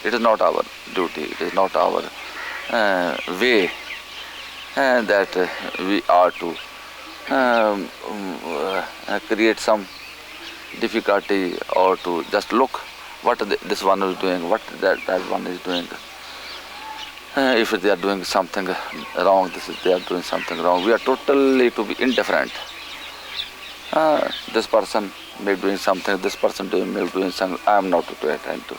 It is not our duty, it is not our way that we are to create some difficulty or to just look what this one is doing, what that one is doing. If they are doing something wrong, they are doing something wrong. We are totally to be indifferent. This person may be doing something, this person may be doing something. I am not to attend to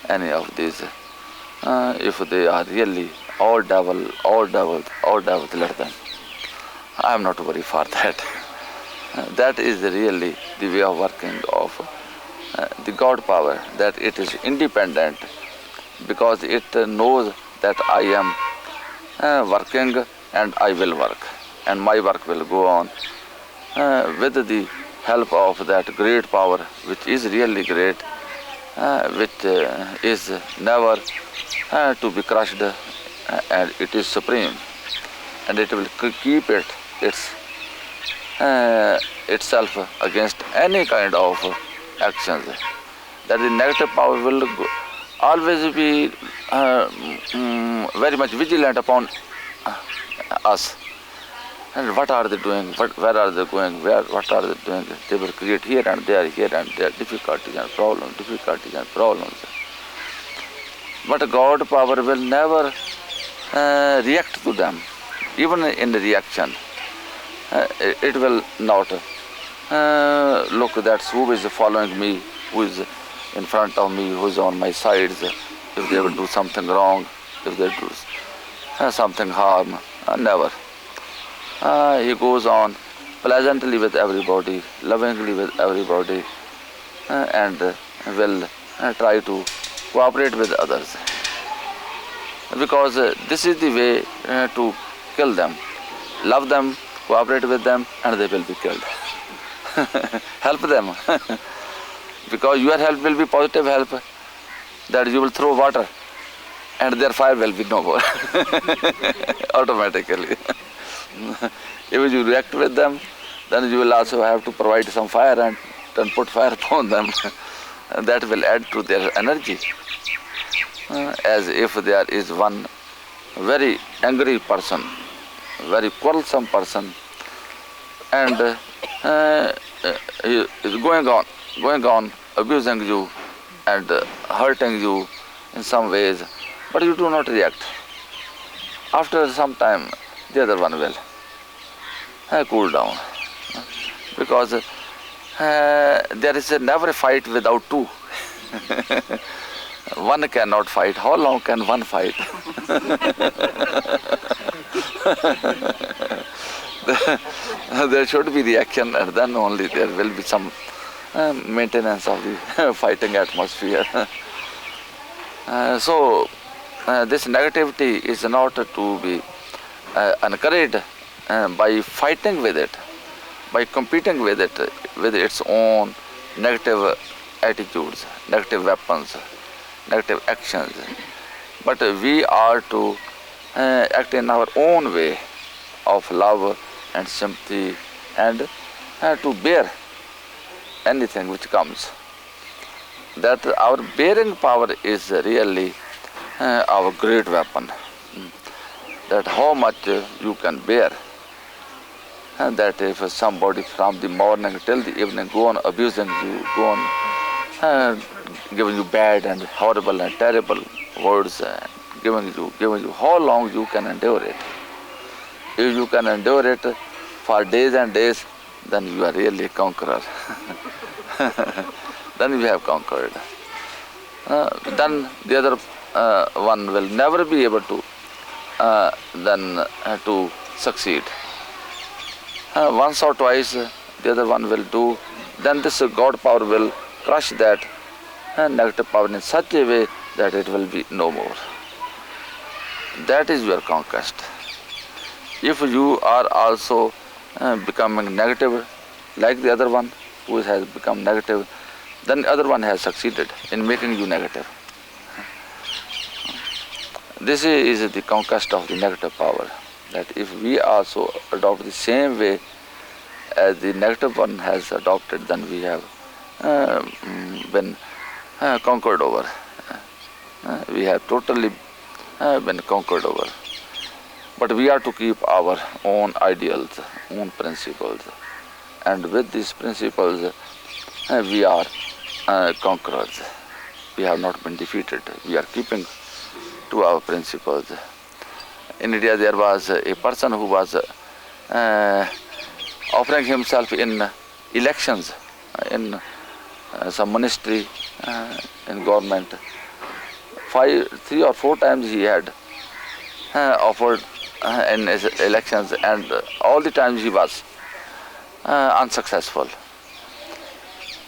any of these. If they are really all devil, let them. I am not worried for that. That is really the way of working of the God power, that it is independent because it knows that I am working and I will work, and my work will go on with the help of that great power, which is really great, which is never to be crushed, and it is supreme, and it will keep itself against any kind of actions. That the negative power will always be very much vigilant upon us. And what are they doing? Where are they going? What are they doing? They will create here and there, difficulties and problems. But God power will never react to them. Even in the reaction, it will not look that who is following me, who is in front of me, who is on my sides, if they will do something wrong, if they do something harm. Never. He goes on pleasantly with everybody, lovingly with everybody, and will try to cooperate with others. Because this is the way to kill them. Love them, cooperate with them, and they will be killed. Help them. Because your help will be positive help, that you will throw water and their fire will be no more. Automatically. If you react with them, then you will also have to provide some fire and then put fire upon them. That will add to their energy. As if there is one very angry person, very quarrelsome person, and he is going on abusing you and hurting you in some ways, but you do not react. After some time, the other one will cool down, because there is never a fight without two. One cannot fight. How long can one fight? There should be reaction, and then only there will be some maintenance of the fighting atmosphere. So this negativity is not to be encouraged by fighting with it, by competing with it, with its own negative attitudes, negative weapons, negative actions. But we are to act in our own way of love and sympathy, and to bear anything which comes. That our bearing power is really our great weapon. That how much you can bear. And that if somebody from the morning till the evening go on abusing you, go on giving you bad and horrible and terrible words, giving you, how long you can endure it? If you can endure it for days and days, then you are really a conqueror. Then you have conquered. Then the other one will never be able to to succeed. Once or twice the other one will do, then this God power will crush that negative power in such a way that it will be no more. That is your conquest. If you are also becoming negative like the other one who has become negative, then the other one has succeeded in making you negative. This is the conquest of the negative power, that if we also adopt the same way as the negative one has adopted, then we have been conquered over. we have totally been conquered over. But we are to keep our own ideals, own principles. And with these principles, we are conquerors. We have not been defeated. We are keeping to our principles. In India, there was a person who was offering himself in elections, in some ministry, in government. 3 or 4 times he had offered in his elections, and all the times he was unsuccessful.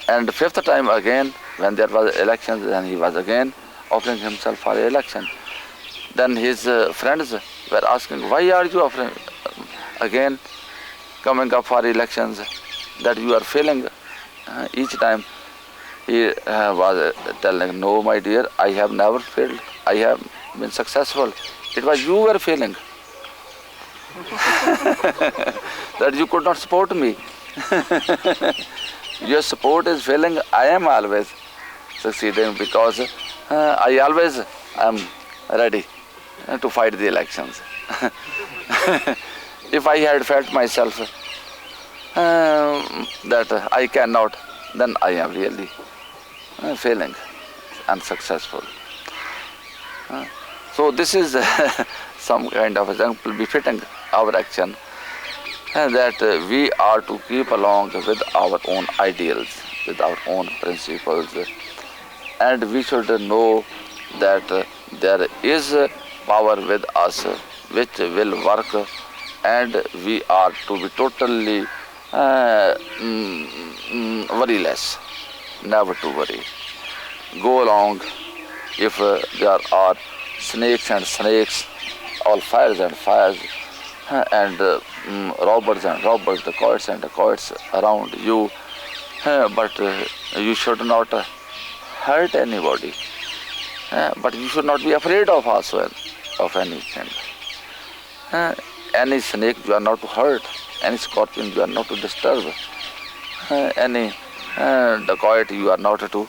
And 5th time again, when there was elections, then he was again offering himself for election. Then his friends were asking, why are you offering again coming up for elections, that you are failing each time? He was telling, no my dear, I have never failed, I have been successful. It was you were failing, that you could not support me. Your support is failing, I am always succeeding, because I always am ready to fight the elections. If I had felt myself that I cannot, then I am really failing, unsuccessful. So this is some kind of example befitting our action, that we are to keep along with our own ideals, with our own principles, and we should know that there is power with us which will work, and we are to be totally worryless, never to worry. Go along. If there are snakes and snakes, all fires and fires, and robbers and robbers, dacoits and dacoits around you, but you should not hurt anybody. But you should not be afraid of also of anything. Any snake you are not to hurt, any scorpion you are not to disturb, any dacoit you are not to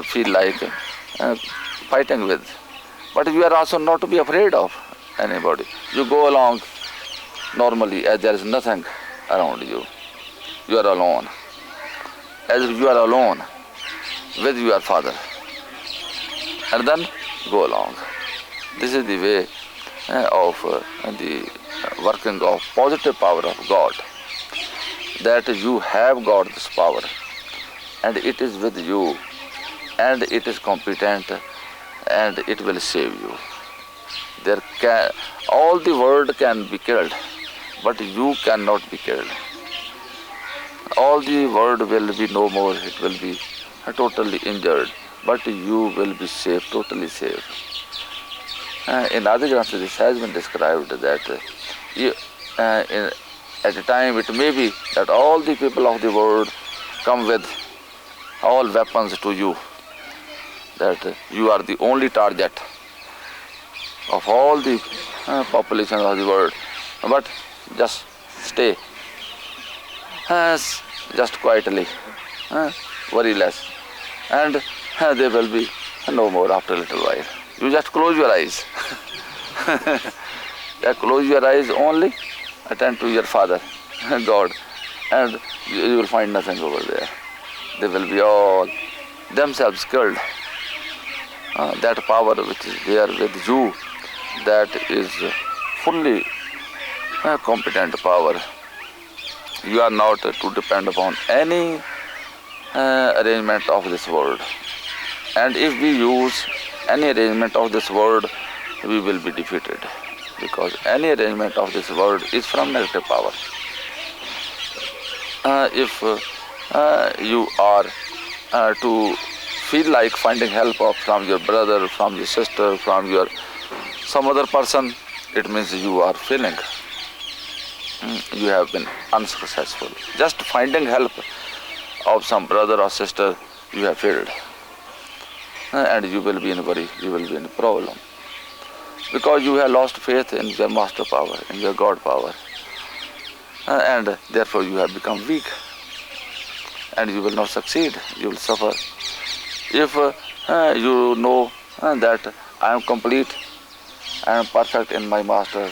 feel like fighting with. But you are also not to be afraid of anybody. You go along normally as there is nothing around you. You are alone. As if you are alone with your Father. And then go along. This is the way of the working of positive power of God. That you have got this power, and it is with you, and it is competent, and it will save you. All the world can be killed, but you cannot be killed. All the world will be no more, it will be totally injured, but you will be safe, totally safe. In Adi Granth, this has been described that at a time it may be that all the people of the world come with all weapons to you, that you are the only target of all the population of the world, but just stay, just quietly, worryless, and they will be no more after a little while. You just close your eyes. Close your eyes only, attend to your Father, God, and you will find nothing over there. They will be all themselves killed. That power which is there with you, that is fully competent power. You are not to depend upon any arrangement of this world. And if we use any arrangement of this world, we will be defeated, because any arrangement of this world is from negative power. If you are to feel like finding help from your brother, from your sister, from your some other person, it means you are failing. You have been unsuccessful. Just finding help of some brother or sister, you have failed. And you will be in worry, you will be in problem. Because you have lost faith in your master power, in your God power. And therefore you have become weak. And you will not succeed, you will suffer. If you know that I am complete, I am perfect in my Master,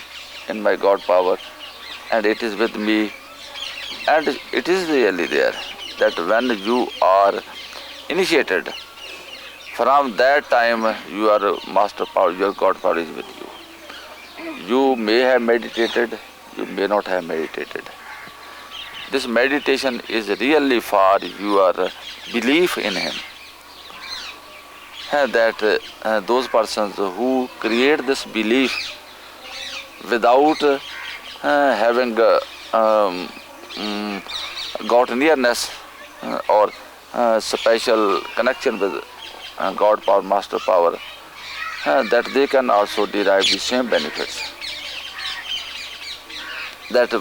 in my God power, and it is with me. And it is really there that when you are initiated, from that time your Master power, your God power is with you. You may have meditated, you may not have meditated. This meditation is really for your belief in Him. That those persons who create this belief without having got nearness or special connection with God power, Master power, that they can also derive the same benefits. That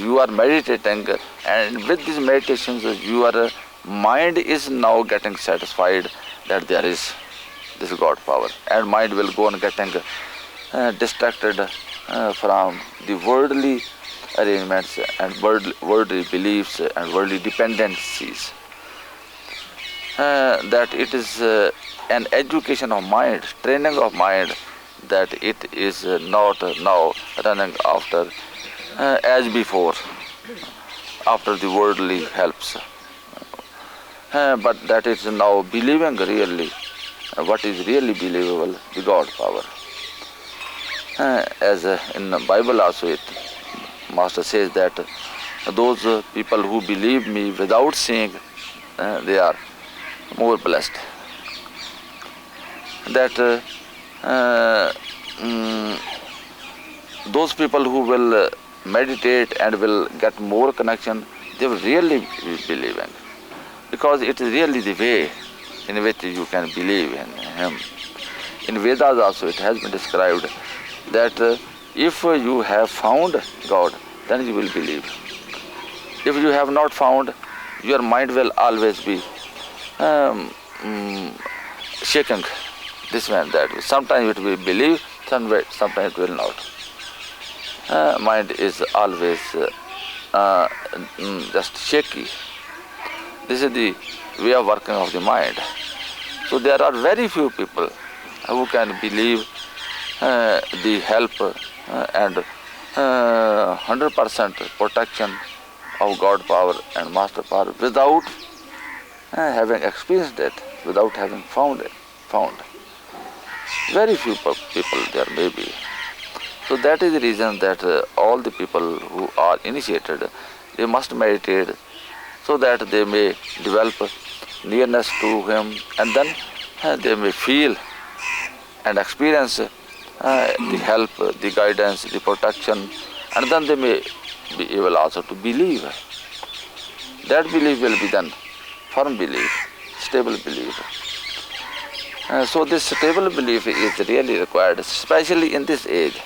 you are meditating, and with these meditations your mind is now getting satisfied that there is this God power, and mind will go on getting distracted from the worldly arrangements and worldly beliefs and worldly dependencies. That it is an education of mind, training of mind, that it is not now running after as before, after the worldly helps, but that is now believing really what is really believable, the God power. As in the Bible also, Master says that those people who believe me without seeing, they are more blessed. That those people who will meditate and will get more connection, they will really be believing, because it is really the way in which you can believe in Him. In Vedas also it has been described that if you have found God, then you will believe. If you have not found, your mind will always be shaking this way and that way. Sometimes it will believe, sometimes it will not. Mind is always just shaky. This is the way of working of the mind. So there are very few people who can believe the help and 100% protection of God power and Master power without having experienced it, without having found it. Very few people there may be. So that is the reason that all the people who are initiated, they must meditate so that they may develop nearness to Him, and then they may feel and experience the help, the guidance, the protection, and then they may be able also to believe. That belief will be then firm belief, stable belief. So this stable belief is really required, especially in this age.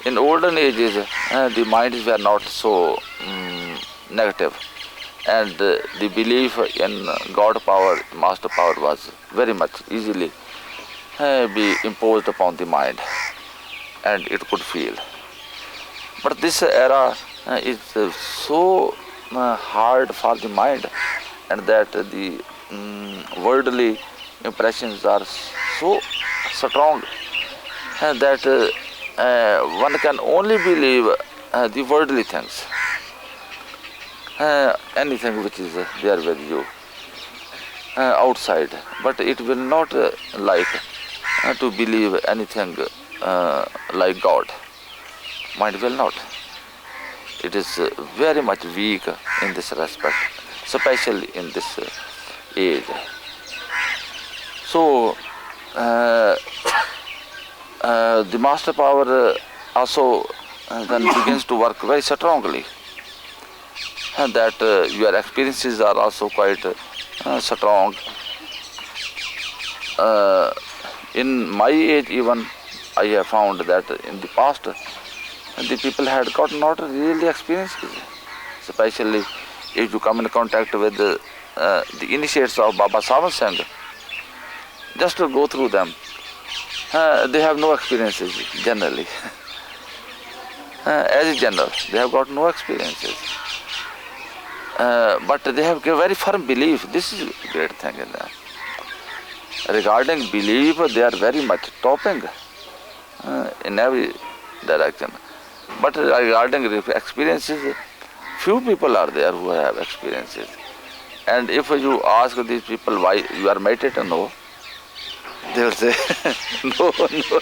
In olden ages, the minds were not so negative, and the belief in God power, Master power was very much easily be imposed upon the mind, and it could feel. But this era is so hard for the mind, and that the worldly impressions are so strong that one can only believe the worldly things, anything which is there with you outside, but it will not like to believe anything like God. Mind will not. It is very much weak in this respect, especially in this age. So the Master power also then begins to work very strongly, and that your experiences are also quite strong. In my age even, I have found that in the past the people had got not really experiences, especially if you come in contact with the initiates of Baba Sawan Singh. Just to go through them, they have no experiences generally. As a general, they have got no experiences. But they have a very firm belief. This is a great thing in them. regarding belief, they are very much topping in every direction. But regarding experiences, few people are there who have experiences. And if you ask these people why you are meditating, no, they will say, no, no.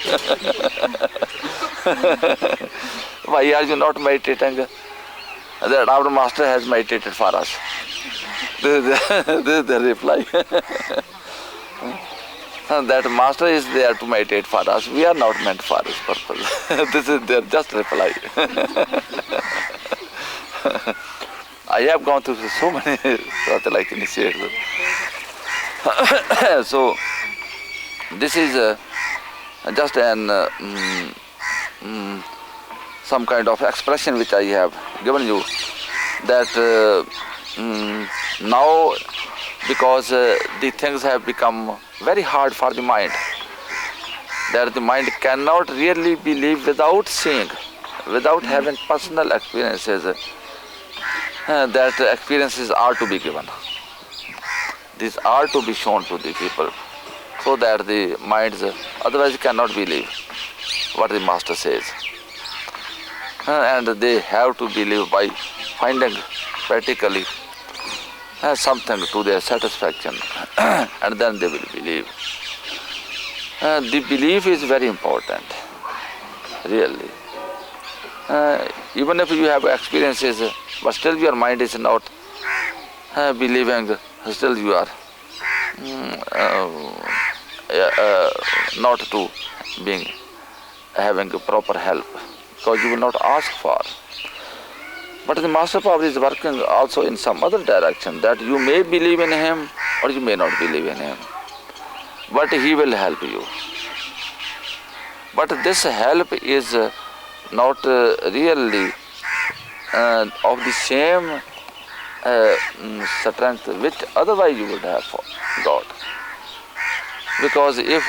Why are you not meditating? That our master has meditated for us. This is the reply. That master is there to meditate for us. We are not meant for his purpose. This is their just reply. I have gone through so many like initiations. So this is just an some kind of expression which I have given you, that now because the things have become very hard for the mind, that the mind cannot really believe without seeing, without having personal experiences, that experiences are to be given. These are to be shown to the people, so that the minds otherwise cannot believe what the master says. And they have to believe by finding practically something to their satisfaction, and then they will believe. The belief is very important, really. Even if you have experiences, but still your mind is not believing, still you are not to being having proper help, because you will not ask for. But the master power is working also in some other direction, that you may believe in him or you may not believe in him, but he will help you. But this help is not really of the same strength which otherwise you would have got. Because if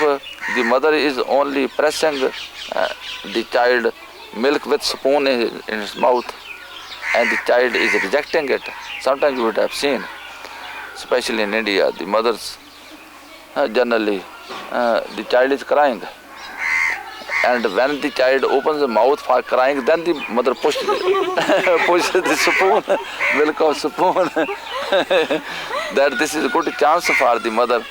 the mother is only pressing the child milk with spoon in his mouth, and the child is rejecting it, sometimes you would have seen, especially in India, the mothers generally, the child is crying, and when the child opens the mouth for crying, then the mother pushes the spoon, milk of spoon, that this is a good chance for the mother